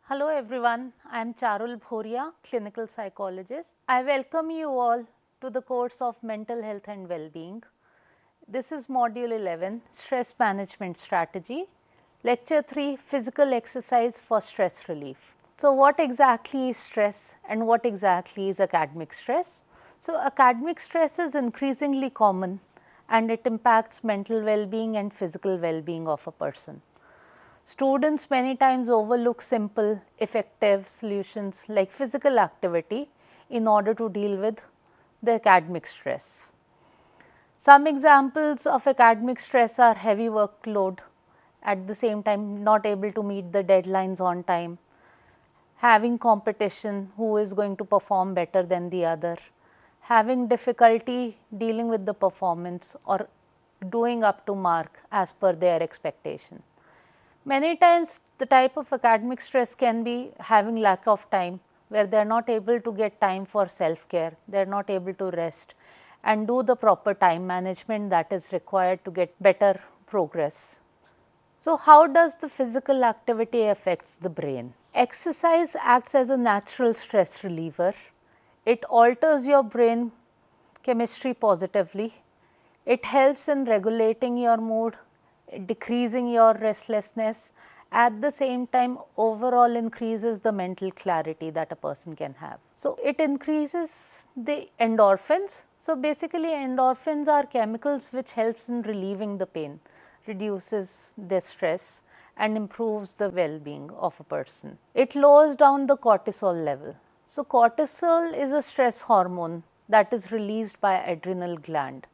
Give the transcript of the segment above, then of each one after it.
Hello everyone, I am Charul Bhoria, clinical psychologist. I welcome you all to the course of Mental Health and Well-being. This is Module 11, Stress Management Strategy, Lecture 3, Physical Exercise for Stress Relief. So what exactly is stress and what exactly is academic stress? So academic stress is increasingly common and it impacts mental well-being and physical well-being of a person. Students many times overlook simple, effective solutions like physical activity in order to deal with the academic stress. Some examples of academic stress are heavy workload, at the same time not able to meet the deadlines on time, having competition, who is going to perform better than the other, having difficulty dealing with the performance or doing up to mark as per their expectation. Many times the type of academic stress can be having lack of time, where they are not able to get time for self-care, they are not able to rest and do the proper time management that is required to get better progress. So how does the physical activity affects the brain? Exercise acts as a natural stress reliever. It alters your brain chemistry positively. It helps in regulating your mood, decreasing your restlessness, at the same time overall increases the mental clarity that a person can have. So it increases the endorphins. So basically endorphins are chemicals which helps in relieving the pain, reduces the stress and improves the well-being of a person. It lowers down the cortisol level. So cortisol is a stress hormone that is released by adrenal gland.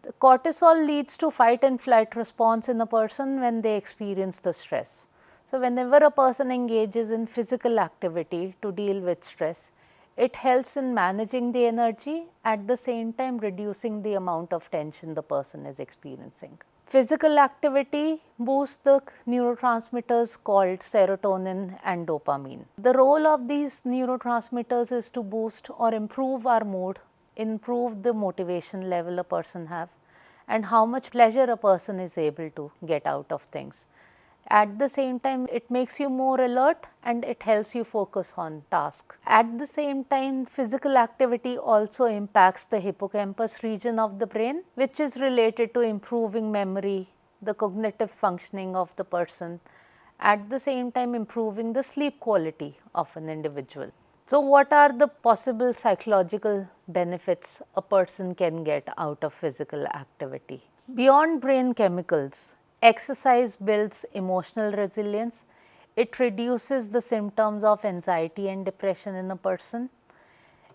The cortisol leads to fight and flight response in a person when they experience the stress. So whenever a person engages in physical activity to deal with stress, it helps in managing the energy, at the same time reducing the amount of tension the person is experiencing. Physical activity boosts the neurotransmitters called serotonin and dopamine. The role of these neurotransmitters is to boost or improve our mood, improve the motivation level a person have, and how much pleasure a person is able to get out of things. At the same time, it makes you more alert and it helps you focus on task. At the same time, physical activity also impacts the hippocampus region of the brain, which is related to improving memory, the cognitive functioning of the person, at the same time improving the sleep quality of an individual. So what are the possible psychological benefits a person can get out of physical activity? Beyond brain chemicals, exercise builds emotional resilience. It reduces the symptoms of anxiety and depression in a person.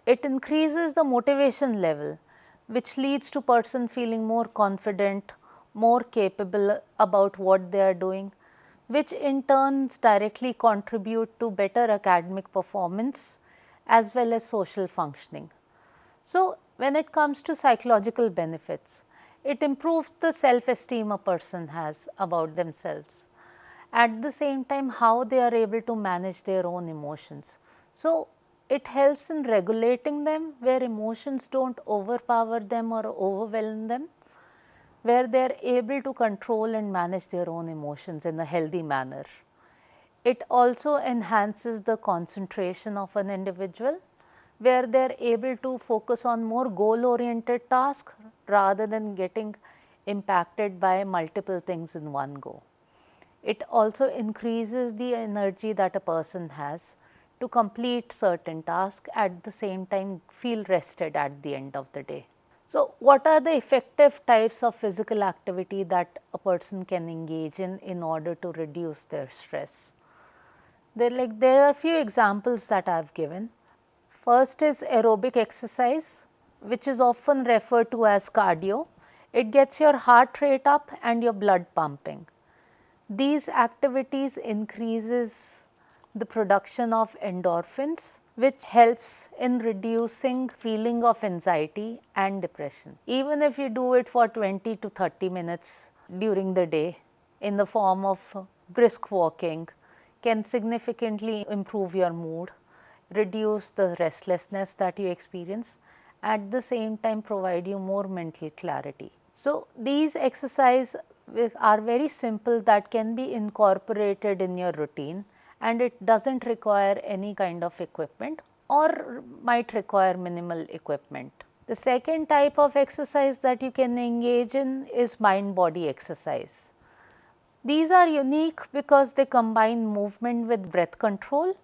It increases the motivation level, which leads to person feeling more confident, more capable about what they are doing, which in turn directly contribute to better academic performance as well as social functioning. So when it comes to psychological benefits, it improves the self-esteem a person has about themselves. At the same time, how they are able to manage their own emotions. So it helps in regulating them, where emotions don't overpower them or overwhelm them, where they are able to control and manage their own emotions in a healthy manner. It also enhances the concentration of an individual, where they are able to focus on more goal-oriented tasks rather than getting impacted by multiple things in one go. It also increases the energy that a person has to complete certain tasks, at the same time feel rested at the end of the day. So what are the effective types of physical activity that a person can engage in order to reduce their stress? There are a few examples that I have given. First is aerobic exercise, which is often referred to as cardio. It gets your heart rate up and your blood pumping. These activities increases the production of endorphins, which helps in reducing feeling of anxiety and depression. Even if you do it for 20 to 30 minutes during the day in the form of brisk walking, can significantly improve your mood, reduce the restlessness that you experience, at the same time provide you more mental clarity. So these exercises are very simple that can be incorporated in your routine, and it does not require any kind of equipment or might require minimal equipment. The second type of exercise that you can engage in is mind body exercise. These are unique because they combine movement with breath control,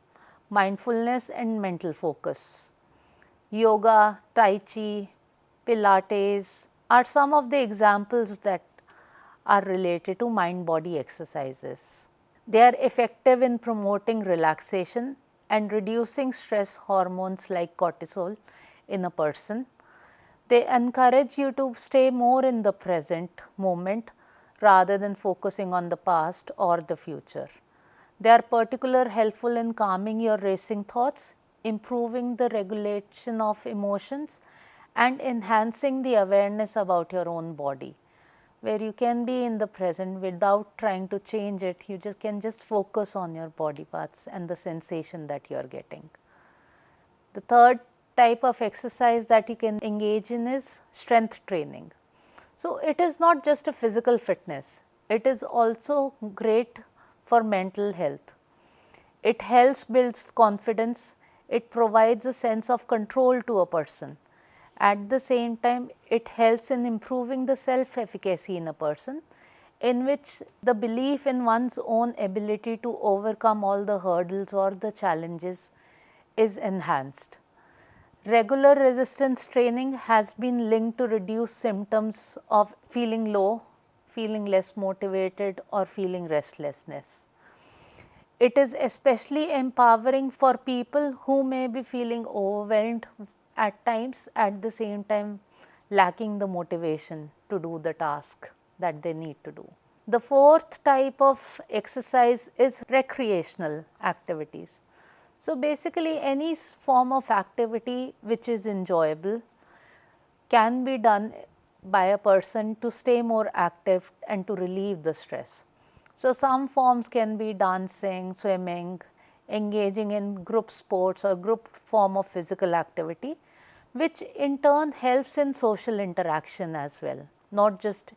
mindfulness and mental focus. Yoga, Tai Chi, Pilates are some of the examples that are related to mind body exercises. They are effective in promoting relaxation and reducing stress hormones like cortisol in a person. They encourage you to stay more in the present moment rather than focusing on the past or the future. They are particularly helpful in calming your racing thoughts, improving the regulation of emotions and enhancing the awareness about your own body, where you can be in the present without trying to change it. You can just focus on your body parts and the sensation that you are getting. The third type of exercise that you can engage in is strength training. So, it is not just a physical fitness, it is also great for mental health. It helps build confidence, it provides a sense of control to a person. At the same time, it helps in improving the self-efficacy in a person, in which the belief in one's own ability to overcome all the hurdles or the challenges is enhanced. Regular resistance training has been linked to reduce symptoms of feeling low, feeling less motivated or feeling restlessness. It is especially empowering for people who may be feeling overwhelmed at times, at the same time lacking the motivation to do the task that they need to do. The fourth type of exercise is recreational activities. So, basically any form of activity which is enjoyable can be done by a person to stay more active and to relieve the stress. So, some forms can be dancing, swimming, engaging in group sports or group form of physical activity, which in turn helps in social interaction as well, not just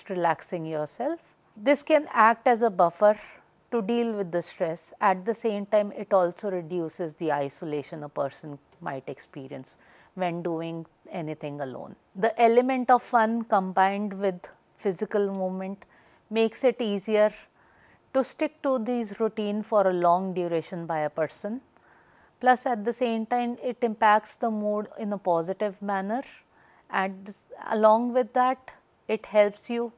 relaxing yourself. This can act as a buffer to deal with the stress. At the same time, it also reduces the isolation a person might experience when doing anything alone. The element of fun combined with physical movement makes it easier to stick to these routine for a long duration by a person. Plus, at the same time, it impacts the mood in a positive manner, and along with that, it helps you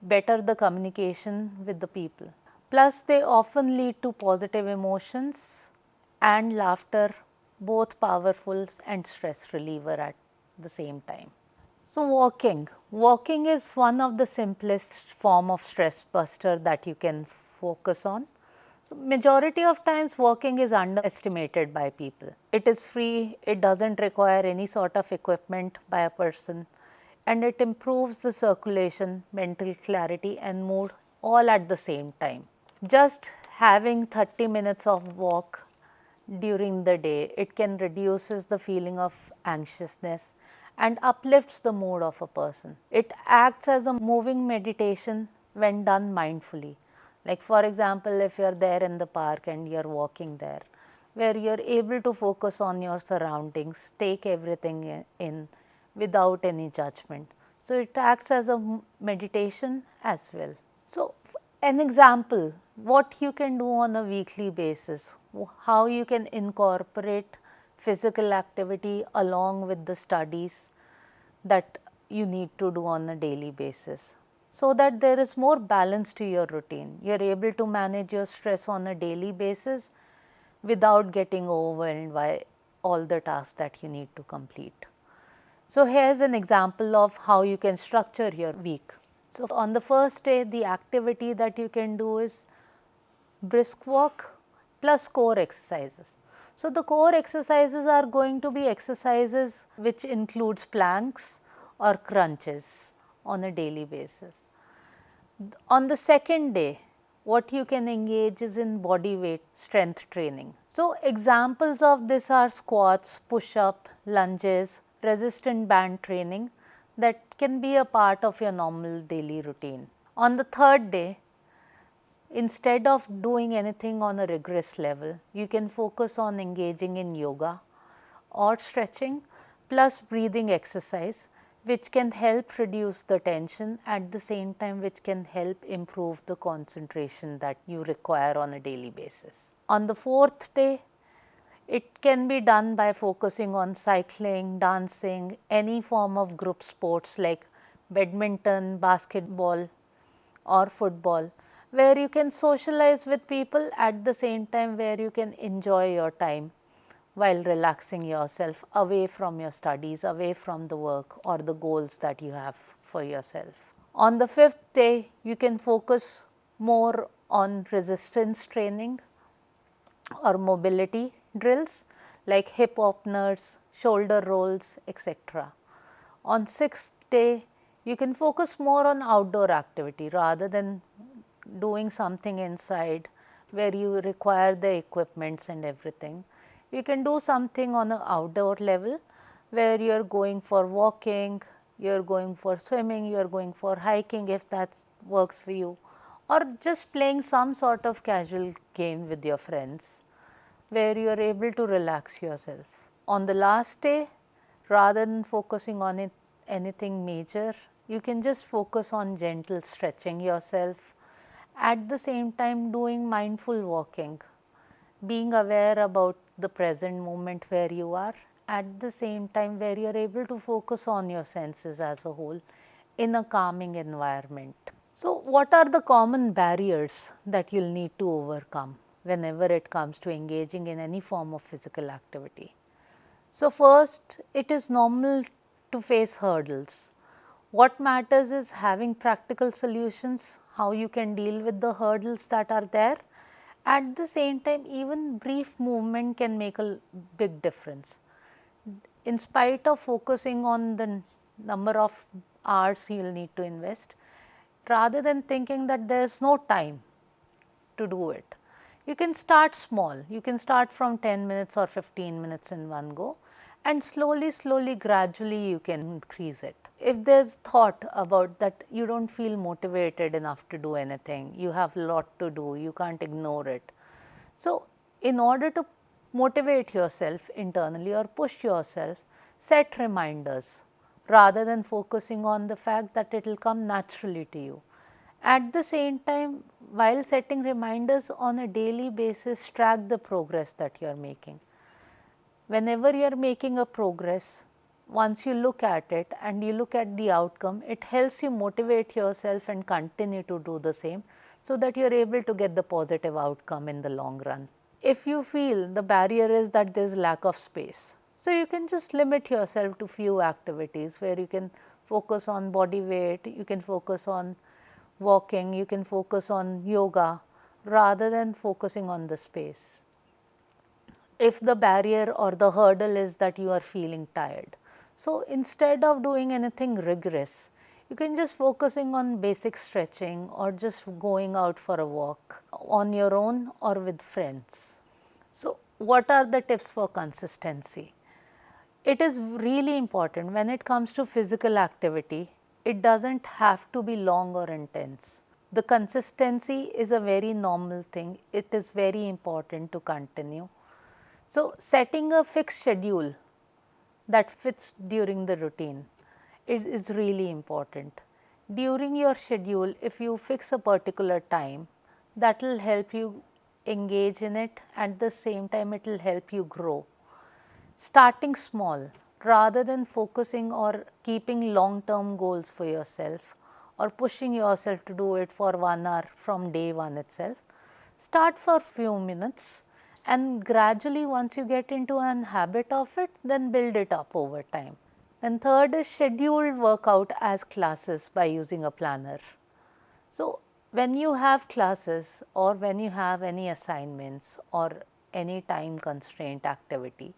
better the communication with the people. Plus, they often lead to positive emotions and laughter, both powerful and stress reliever at the same time. So, walking is one of the simplest form of stress buster that you can focus on. So, majority of times walking is underestimated by people. It is free, it does not require any sort of equipment by a person, and it improves the circulation, mental clarity and mood all at the same time. Just having 30 minutes of walk during the day, it can reduces the feeling of anxiousness and uplifts the mood of a person. It acts as a moving meditation when done mindfully. Like for example, if you are there in the park and you are walking there, where you are able to focus on your surroundings, take everything in without any judgment. So, it acts as a meditation as well. So, an example, what you can do on a weekly basis, how you can incorporate physical activity along with the studies that you need to do on a daily basis, so that there is more balance to your routine. You are able to manage your stress on a daily basis without getting overwhelmed by all the tasks that you need to complete. So, here is an example of how you can structure your week. So, on the first day, the activity that you can do is brisk walk plus core exercises. So, the core exercises are going to be exercises which includes planks or crunches on a daily basis. On the second day, what you can engage is in body weight strength training. So, examples of this are squats, push-up, lunges, resistant band training that can be a part of your normal daily routine. On the third day, Instead of doing anything on a rigorous level, you can focus on engaging in yoga or stretching plus breathing exercise, which can help reduce the tension, at the same time which can help improve the concentration that you require on a daily basis. On the fourth day, it can be done by focusing on cycling, dancing, any form of group sports like badminton, basketball or football, where you can socialize with people, at the same time where you can enjoy your time while relaxing yourself away from your studies, away from the work or the goals that you have for yourself. On the fifth day, you can focus more on resistance training or mobility drills like hip openers, shoulder rolls, etc. On sixth day, you can focus more on outdoor activity rather than doing something inside where you require the equipments and everything. You can do something on an outdoor level where you are going for walking, you are going for swimming, you are going for hiking if that works for you, or just playing some sort of casual game with your friends where you are able to relax yourself. On the last day, rather than focusing on anything major, you can just focus on gentle stretching yourself, at the same time doing mindful walking, being aware about the present moment where you are, at the same time where you are able to focus on your senses as a whole in a calming environment. So, what are the common barriers that you will need to overcome whenever it comes to engaging in any form of physical activity? So, first, it is normal to face hurdles. What matters is having practical solutions, how you can deal with the hurdles that are there. At the same time, even brief movement can make a big difference. In spite of focusing on the number of hours you will need to invest, rather than thinking that there is no time to do it, you can start small. You can start from 10 minutes or 15 minutes in one go, and slowly gradually you can increase it. If there is thought about that you do not feel motivated enough to do anything, you have a lot to do, you can't ignore it. So, in order to motivate yourself internally or push yourself, set reminders rather than focusing on the fact that it will come naturally to you. At the same time, while setting reminders on a daily basis, track the progress that you are making. Whenever you are making a progress, once you look at it and you look at the outcome, it helps you motivate yourself and continue to do the same, so that you are able to get the positive outcome in the long run. If you feel the barrier is that there is lack of space, so you can just limit yourself to few activities where you can focus on body weight, you can focus on walking, you can focus on yoga rather than focusing on the space. If the barrier or the hurdle is that you are feeling tired, so instead of doing anything rigorous, you can just focusing on basic stretching or just going out for a walk on your own or with friends. So, what are the tips for consistency? It is really important when it comes to physical activity, it does not have to be long or intense. The consistency is a very normal thing, it is very important to continue. So, setting a fixed schedule that fits during the routine, it is really important. During your schedule, if you fix a particular time, that will help you engage in it, at the same time it will help you grow. Starting small rather than focusing or keeping long term goals for yourself or pushing yourself to do it for 1 hour from day 1 itself. Start for few minutes and gradually once you get into an habit of it, then build it up over time. And third is scheduled workout as classes by using a planner. So, when you have classes or when you have any assignments or any time constraint activity,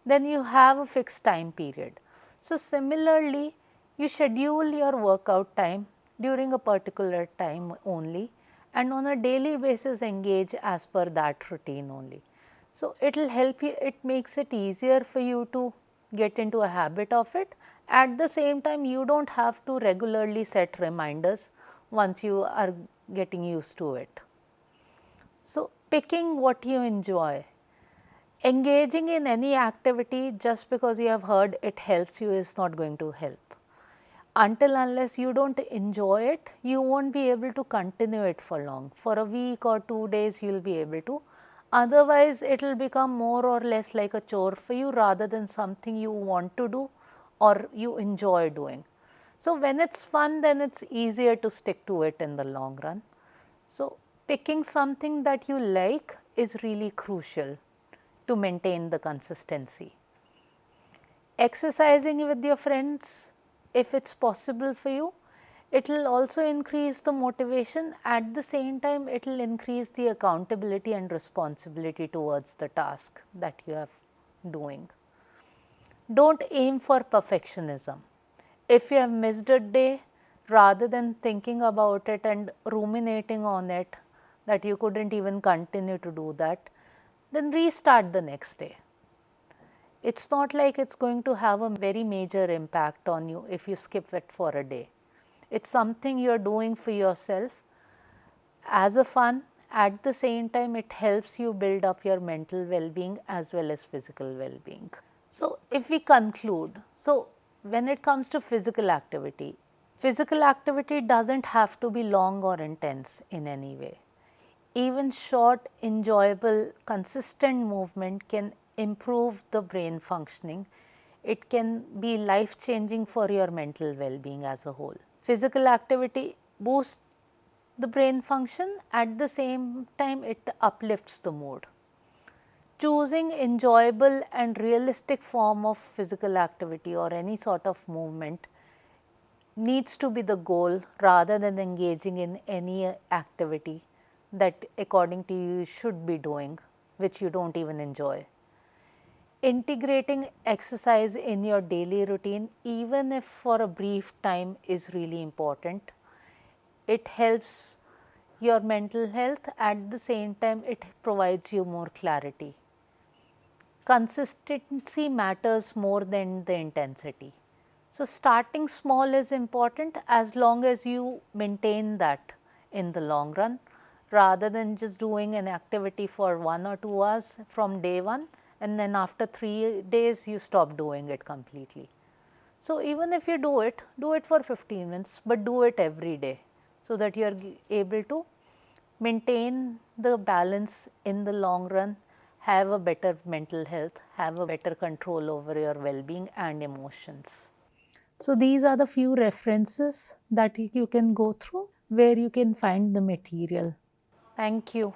then you have a fixed time period. So, similarly, you schedule your workout time during a particular time only, and on a daily basis engage as per that routine only. So, it will help you, it makes it easier for you to get into a habit of it. At the same time, you do not have to regularly set reminders once you are getting used to it. So, picking what you enjoy. Engaging in any activity just because you have heard it helps you is not going to help. Until unless you don't enjoy it, you won't be able to continue it for long. For a week or 2 days you will be able to. Otherwise, it will become more or less like a chore for you rather than something you want to do or you enjoy doing. So, when it's fun, then it's easier to stick to it in the long run. So, picking something that you like is really crucial to maintain the consistency. Exercising with your friends, if it's possible for you, it will also increase the motivation. At the same time, it will increase the accountability and responsibility towards the task that you are doing. Don't aim for perfectionism. If you have missed a day, rather than thinking about it and ruminating on it, that you couldn't even continue to do that, then restart the next day. It's not like it's going to have a very major impact on you if you skip it for a day. It's something you're doing for yourself as a fun. At the same time, it helps you build up your mental well-being as well as physical well-being. So, if we conclude, so when it comes to physical activity doesn't have to be long or intense in any way. Even short, enjoyable, consistent movement can improve the brain functioning. It can be life changing for your mental well-being as a whole. Physical activity boosts the brain function, at the same time it uplifts the mood. Choosing enjoyable and realistic form of physical activity or any sort of movement needs to be the goal rather than engaging in any activity that according to you should be doing, which you don't even enjoy. Integrating exercise in your daily routine, even if for a brief time, is really important. It helps your mental health, at the same time it provides you more clarity. Consistency matters more than the intensity. So, starting small is important as long as you maintain that in the long run, rather than just doing an activity for 1 or 2 hours from day 1 and then after 3 days you stop doing it completely. So, even if you do it for 15 minutes, but do it every day, so that you are able to maintain the balance in the long run, have a better mental health, have a better control over your well-being and emotions. So, these are the few references that you can go through where you can find the material. Thank you.